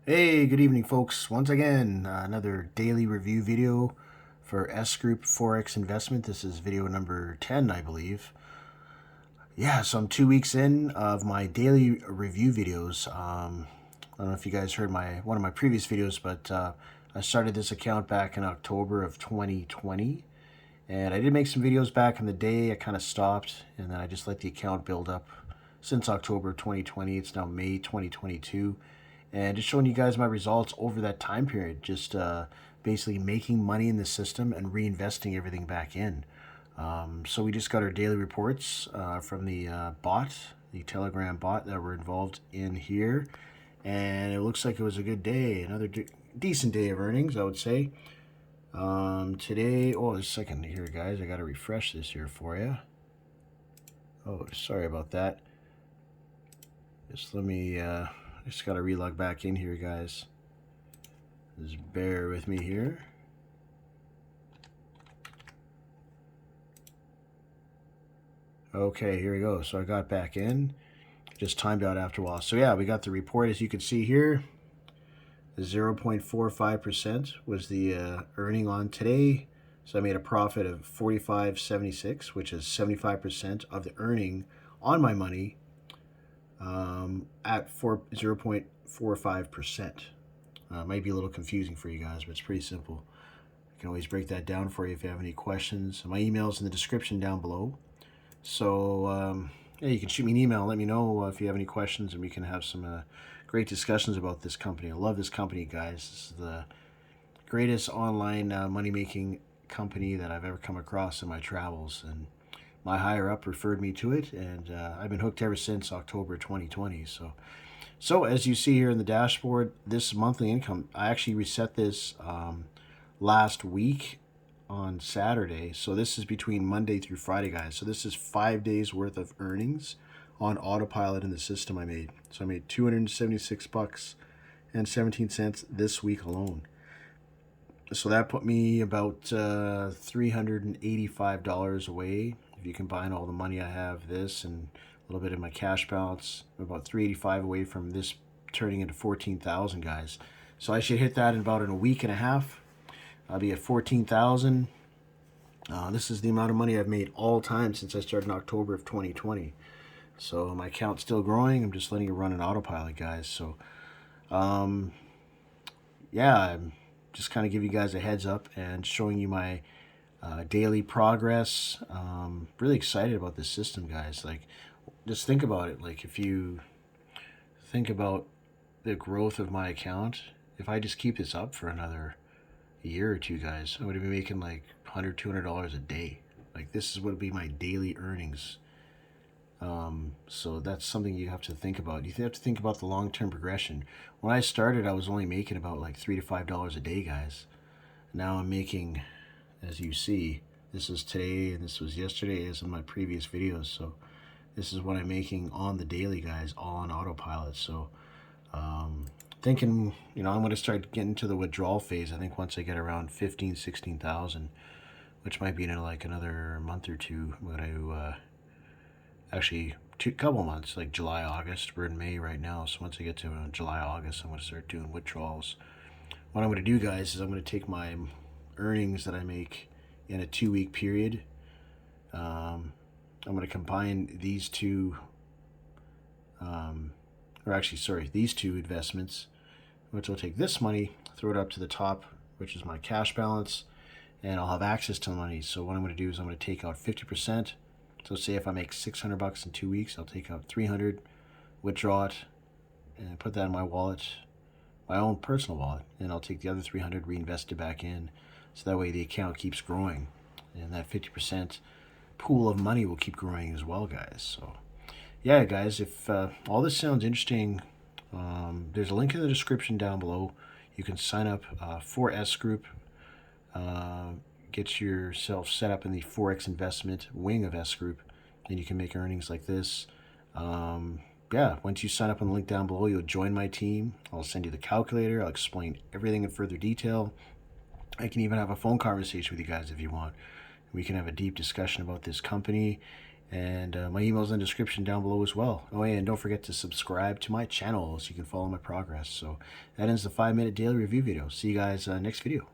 Hey, good evening, folks. Once again, another daily review video for S Group Forex Investment. This is video number 10, I believe. Yeah, so I'm 2 weeks in of my daily review videos. I don't know if you guys heard one of my previous videos, but I started this account back in October of 2020. And I did make some videos back in the day. I kind of stopped, and then I just let the account build up since October 2020. It's now May 2022. And just showing you guys my results over that time period. Just basically making money in the system and reinvesting everything back in. So we just got our daily reports from the bot, the Telegram bot that we're involved in here. And it looks like it was a good day. Another decent day of earnings, I would say. Today, there's a second here, guys. I got to refresh this here for you. Oh, sorry about that. Just let me, just got to relog back in here, guys. Just bear with me here. Okay, here we go. So I got back in. Just timed out after a while. So yeah, we got the report, as you can see here. 0.45% was the earning on today. So I made a profit of $45.76, which is 75% of the earning on my money at 0.45%. Might be a little confusing for you guys, but it's pretty simple. I can always break that down for you if you have any questions. My email's in the description down below. So yeah, you can shoot me an email and let me know if you have any questions, and we can have some great discussions about this company. I love this company, guys. This is the greatest online money-making company that I've ever come across in my travels, and my higher up referred me to it, and I've been hooked ever since October 2020. So as you see here in the dashboard, this monthly income, I actually reset this last week on Saturday. So this is between Monday through Friday, guys. So this is 5 days worth of earnings on autopilot in the system I made. So I made $276 and 17 cents this week alone. So that put me about $385 away. If you combine all the money I have, this and a little bit of my cash balance, about $385 away from this turning into 14,000, guys. So I should hit that in about a week and a half. I'll be at 14,000. This is the amount of money I've made all time since I started in October of 2020. So my account's still growing. I'm just letting it run in autopilot, guys. So yeah, I'm just kind of give you guys a heads up and showing you my daily progress. Really excited about this system, guys. Like, just think about it. Like, if you think about the growth of my account, if I just keep this up for another year or two, guys, I would be making like $100-$200 a day. Like, this is what would be my daily earnings. So that's something you have to think about. You have to think about the long-term progression. When I started, I was only making about like $3 to $5 a day, guys. Now I'm making, as you see, this is today and this was yesterday, as in my previous videos. So this is what I'm making on the daily, guys, all on autopilot. So thinking, I'm going to start getting to the withdrawal phase. I think once I get around 15, 16,000, which might be in like another month or two, I'm going to actually couple months, like July, August. We're in May right now, so once I get to July, August, I'm going to start doing withdrawals. What I'm going to do, guys, is I'm going to take my earnings that I make in a 2-week period. I'm going to combine these two, these two investments, which will take this money, throw it up to the top, which is my cash balance, and I'll have access to the money. So what I'm going to do is I'm going to take out 50%. So say if I make $600 in 2 weeks, I'll take out 300, withdraw it, and put that in my wallet, my own personal wallet, and I'll take the other 300, reinvest it back in, so that way the account keeps growing, and that 50% pool of money will keep growing as well, guys. So yeah, guys, if all this sounds interesting, there's a link in the description down below. You can sign up for S Group. Get yourself set up in the Forex investment wing of S Group, and you can make earnings like this. Yeah, once you sign up on the link down below, you'll join my team. I'll send you the calculator. I'll explain everything in further detail. I can even have a phone conversation with you guys if you want. We can have a deep discussion about this company And my email's in the description down below as well. Oh yeah, and don't forget to subscribe to my channel so you can follow my progress. So that ends the 5-minute daily review video. See you guys next video.